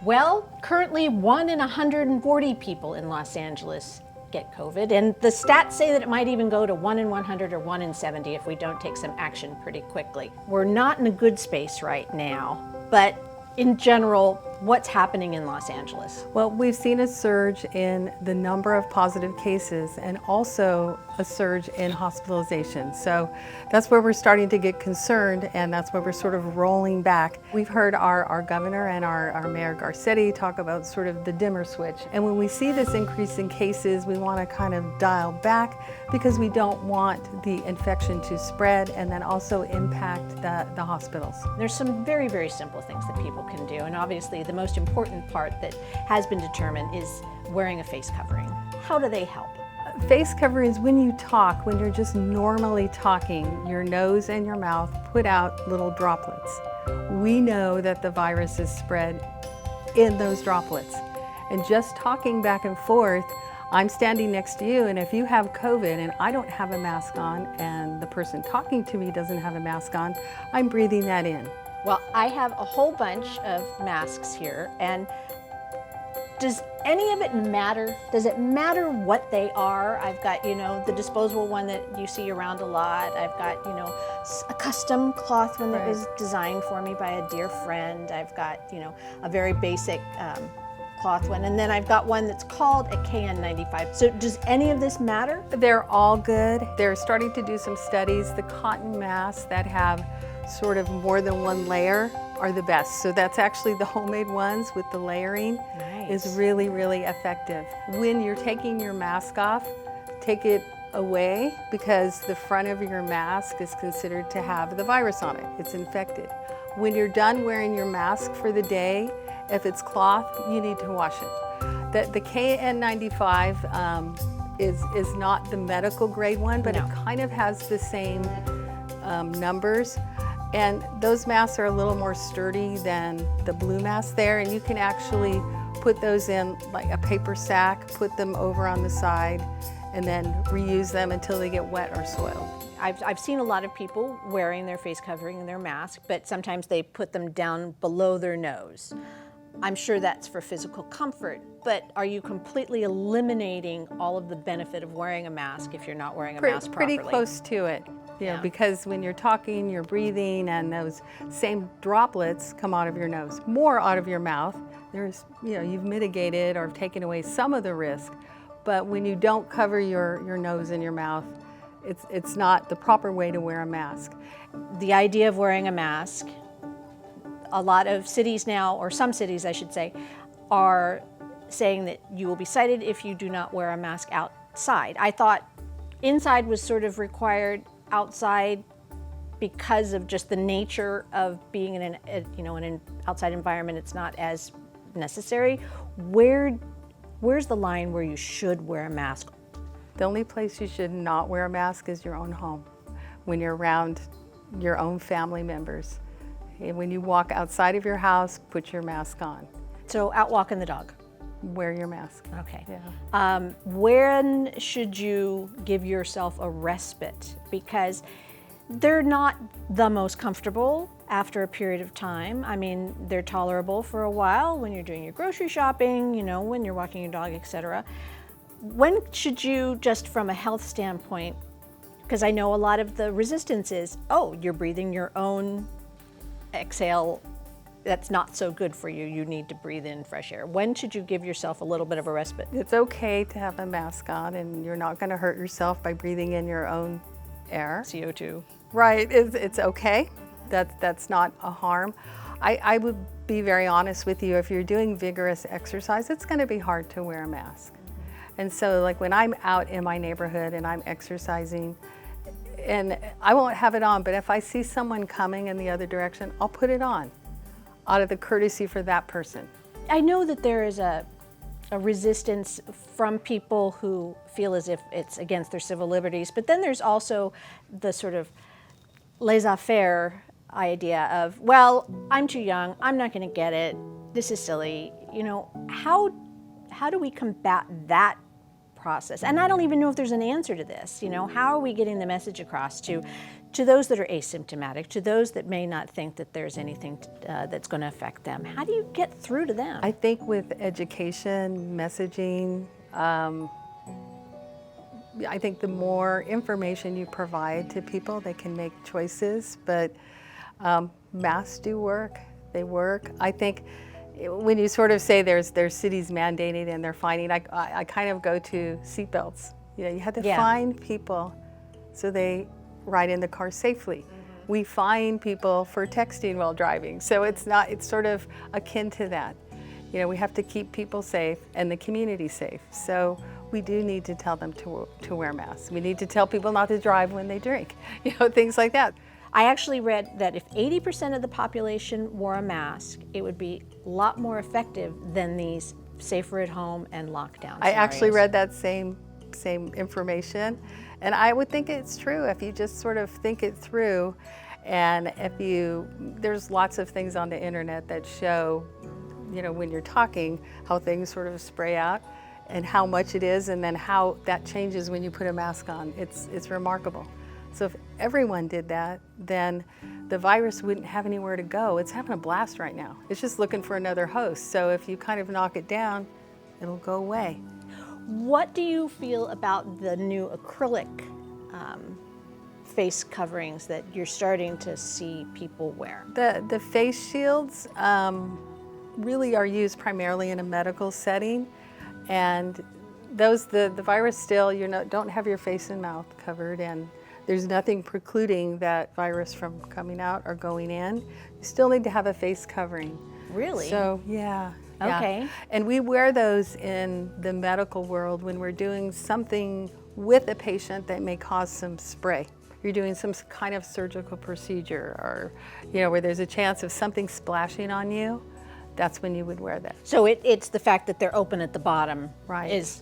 Well, currently 1 in 140 people in Los Angeles get COVID, and the stats say that it might even go to 1 in 100 or 1 in 70 if we don't take some action pretty quickly. We're not in a good space right now, but in general, what's happening in Los Angeles? Well, we've seen a surge in the number of positive cases and also a surge in hospitalization. So that's where we're starting to get concerned, and that's where we're sort of rolling back. We've heard our governor and our Mayor Garcetti talk about sort of the dimmer switch. And when we see this increase in cases, we want to kind of dial back because we don't want the infection to spread and then also impact the hospitals. There's some very, very simple things that people can do, and obviously the most important part that has been determined is wearing a face covering. How do they help? Face coverings, when you talk, when you're just normally talking, your nose and your mouth put out little droplets. We know that the virus is spread in those droplets. And just talking back and forth, I'm standing next to you, and if you have COVID and I don't have a mask on and the person talking to me doesn't have a mask on, I'm breathing that in. Well, I have a whole bunch of masks here, and does any of it matter? Does it matter what they are? I've got, the disposable one that you see around a lot. I've got, a custom cloth one that was designed for me by a dear friend. I've got, a very basic cloth one, and then I've got one that's called a KN95. So does any of this matter? They're all good. They're starting to do some studies. The cotton masks that have sort of more than one layer are the best. So that's actually the homemade ones with the layering. Nice. Is really, really effective. When you're taking your mask off, take it away because the front of your mask is considered to have the virus on it. It's infected. When you're done wearing your mask for the day, if it's cloth, you need to wash it. The KN95 is not the medical grade one, but No. it kind of has the same numbers. And those masks are a little more sturdy than the blue mask there, and you can actually put those in like a paper sack, put them over on the side, and then reuse them until they get wet or soiled. I've seen a lot of people wearing their face covering and their mask, but sometimes they put them down below their nose. I'm sure that's for physical comfort, but are you completely eliminating all of the benefit of wearing a mask if you're not wearing a mask properly? Pretty close to it. Yeah. Because when you're talking, you're breathing, and those same droplets come out of your nose, more out of your mouth. There's, you've mitigated or taken away some of the risk, but when you don't cover your nose and your mouth, it's not the proper way to wear a mask. The idea of wearing a mask, a lot of cities now, or some cities I should say, are saying that you will be cited if you do not wear a mask outside. I thought inside was sort of required, outside because of just the nature of being in an outside environment, it's not as necessary. Where's the line where you should wear a mask? The only place you should not wear a mask is your own home, when you're around your own family members. And when you walk outside of your house, put your mask on. So out walking the dog. Wear your mask. Okay. Yeah. When should you give yourself a respite? Because they're not the most comfortable after a period of time. I mean, they're tolerable for a while when you're doing your grocery shopping, when you're walking your dog, etc. When should you, just from a health standpoint, because I know a lot of the resistance is, you're breathing your own exhale. That's not so good for you. You need to breathe in fresh air. When should you give yourself a little bit of a respite? It's okay to have a mask on, and you're not going to hurt yourself by breathing in your own air. CO2. Right, it's okay. That's not a harm. I would be very honest with you, if you're doing vigorous exercise, it's going to be hard to wear a mask. And so like when I'm out in my neighborhood and I'm exercising, and I won't have it on, but if I see someone coming in the other direction, I'll put it on, out of the courtesy for that person. I know that there is a resistance from people who feel as if it's against their civil liberties, but then there's also the sort of laissez-faire idea of, well, I'm too young, I'm not going to get it, this is silly. How do we combat that process? And I don't even know if there's an answer to this. You know, how are we getting the message across to those that are asymptomatic, to those that may not think that there's anything that's going to affect them? How do you get through to them? I think with education, messaging, I think the more information you provide to people, they can make choices. But masks do work. They work. I think when you sort of say there's cities mandating and they're finding, I kind of go to seatbelts. You know, you have to find people so they ride in the car safely. We fine people for texting while driving. So it's sort of akin to that. You know, we have to keep people safe and the community safe. So we do need to tell them to wear masks. We need to tell people not to drive when they drink, you know, things like that. I actually read that if 80% of the population wore a mask, it would be a lot more effective than these safer at home and lockdown scenarios. I actually read that same information, and I would think it's true if you just sort of think it through. And there's lots of things on the internet that show, you know, when you're talking, how things sort of spray out and how much it is, and then how that changes when you put a mask on. It's remarkable. So if everyone did that, then the virus wouldn't have anywhere to go. It's having a blast right now. It's just looking for another host. So if you kind of knock it down, it'll go away. What do you feel about the new acrylic face coverings that you're starting to see people wear? The face shields really are used primarily in a medical setting, and the virus still, don't have your face and mouth covered, and there's nothing precluding that virus from coming out or going in. You still need to have a face covering. Really? So, yeah. Okay. Yeah. And we wear those in the medical world when we're doing something with a patient that may cause some spray. You're doing some kind of surgical procedure, or, you know, where there's a chance of something splashing on you. That's when you would wear that. So it's the fact that they're open at the bottom, right, is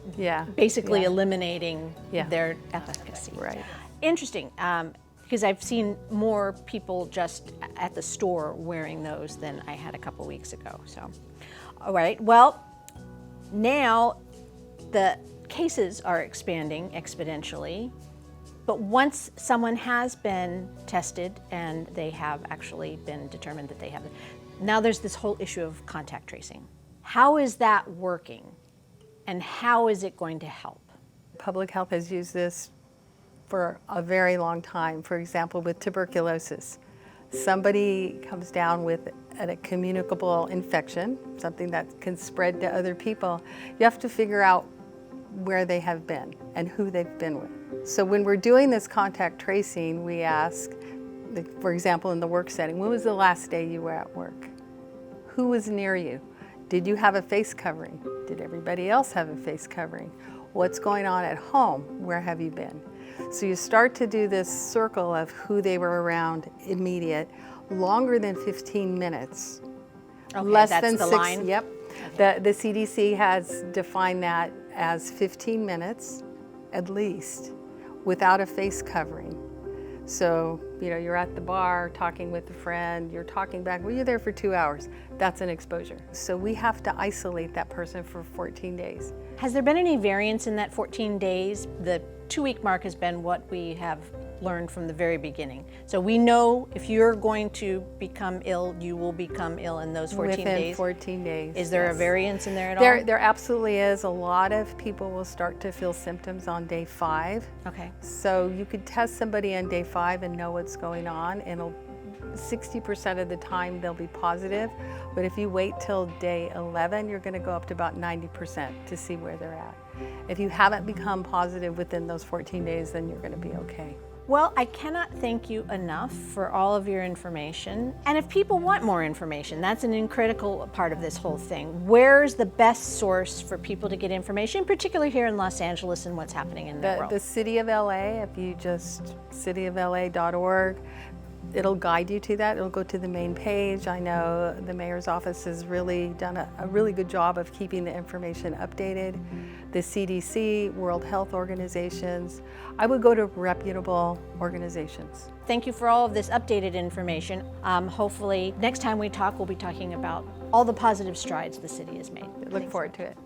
basically eliminating their efficacy. Right. Interesting, because I've seen more people just at the store wearing those than I had a couple weeks ago. So, all right. Well, now the cases are expanding exponentially, but once someone has been tested and they have actually been determined that they have it, now there's this whole issue of contact tracing. How is that working, and how is it going to help? Public health has used this for a very long time. For example, with tuberculosis, somebody comes down with a communicable infection, something that can spread to other people. You have to figure out where they have been and who they've been with. So when we're doing this contact tracing, we ask, for example, in the work setting, when was the last day you were at work? Who was near you? Did you have a face covering? Did everybody else have a face covering? What's going on at home? Where have you been? So you start to do this circle of who they were around immediate, longer than 15 minutes. Okay, less that's than the 6. line? Yep. Okay. The CDC has defined that as 15 minutes at least without a face covering. So, you know, you're at the bar talking with a friend, you're talking back, well, you're there for 2 hours. That's an exposure. So we have to isolate that person for 14 days. Has there been any variance in that 14 days? The 2-week mark has been what we have learned from the very beginning. So we know if you're going to become ill, you will become ill in those 14 days. Within 14 days. Is there a variance in there at all? There absolutely is. A lot of people will start to feel symptoms on day 5. Okay. So you could test somebody on day 5 and know what's going on, and 60% of the time they'll be positive. But if you wait till day 11, you're going to go up to about 90% to see where they're at. If you haven't become positive within those 14 days, then you're going to be okay. Well, I cannot thank you enough for all of your information. And if people want more information, that's an critical part of this whole thing. Where's the best source for people to get information, particularly here in Los Angeles and what's happening in the world? The City of LA, if you just cityofla.org, it'll guide you to that. It'll go to the main page. I know the mayor's office has really done a really good job of keeping the information updated. The CDC, World Health Organizations. I would go to reputable organizations. Thank you for all of this updated information. Hopefully next time we talk, we'll be talking about all the positive strides the city has made. Look forward to it.